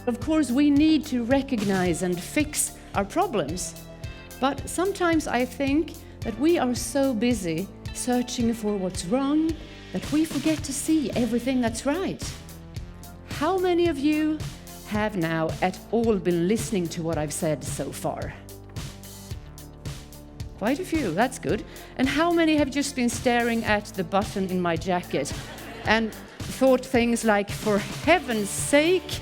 Of course, we need to recognize and fix our problems. But sometimes I think that we are so busy searching for what's wrong that we forget to see everything that's right. How many of you have now at all been listening to what I've said so far? Quite a few, that's good. And how many have just been staring at the button in my jacket and thought things like, for heaven's sake,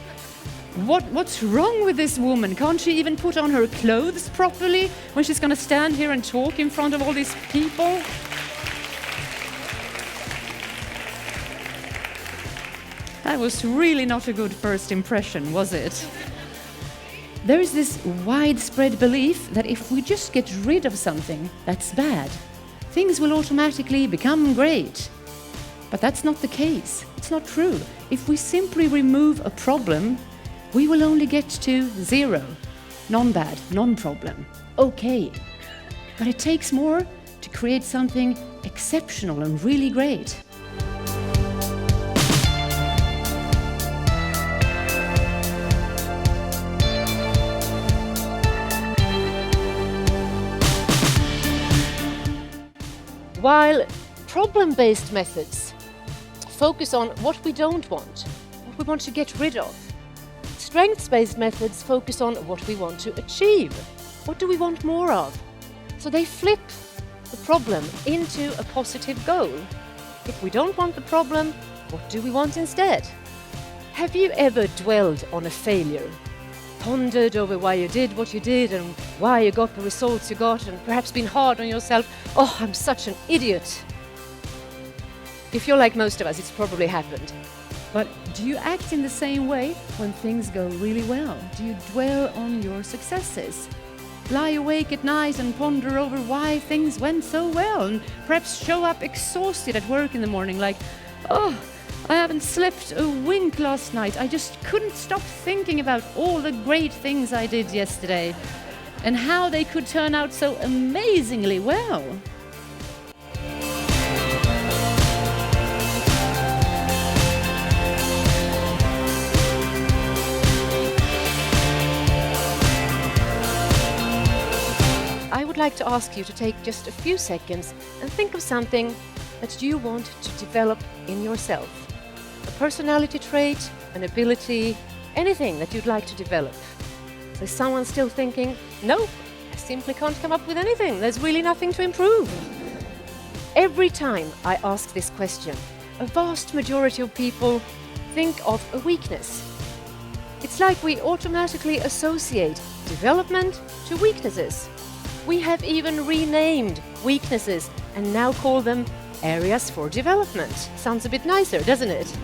what's wrong with this woman? Can't she even put on her clothes properly when she's going to stand here and talk in front of all these people? That was really not a good first impression, was it? There is this widespread belief that if we just get rid of something that's bad, things will automatically become great. But that's not the case. It's not true. If we simply remove a problem, we will only get to zero. Non-bad, non-problem. Okay. But it takes more to create something exceptional and really great. While problem-based methods focus on what we don't want, what we want to get rid of, strengths-based methods focus on what we want to achieve. What do we want more of? So they flip the problem into a positive goal. If we don't want the problem, what do we want instead? Have you ever dwelled on a failure? Pondered over why you did what you did and why you got the results you got, and perhaps been hard on yourself? Oh, I'm such an idiot. If you're like most of us, it's probably happened. But do you act in the same way when things go really well? Do you dwell on your successes? Lie awake at night and ponder over why things went so well, and perhaps show up exhausted at work in the morning like, oh, I haven't slept a wink last night. I just couldn't stop thinking about all the great things I did yesterday and how they could turn out so amazingly well. I would like to ask you to take just a few seconds and think of something that you want to develop in yourself. A personality trait, an ability, anything that you'd like to develop. So is someone still thinking, no, I simply can't come up with anything. There's really nothing to improve. Every time I ask this question, a vast majority of people think of a weakness. It's like we automatically associate development to weaknesses. We have even renamed weaknesses and now call them areas for development. Sounds a bit nicer, doesn't it?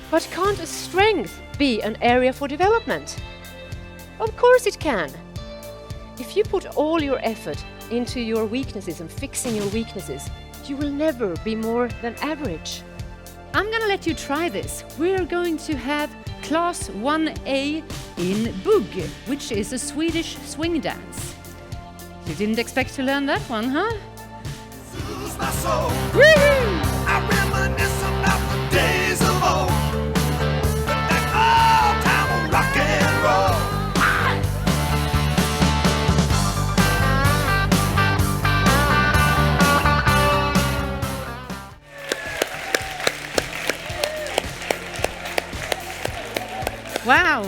But can't a strength be an area for development? Of course it can. If you put all your effort into your weaknesses and fixing your weaknesses, you will never be more than average. I'm going to let you try this. We're going to have Class 1A in Bugg, which is a Swedish swing dance. You didn't expect to learn that one, huh? My soul. I reminisce about the days of old, that old time of rock and roll. Wow.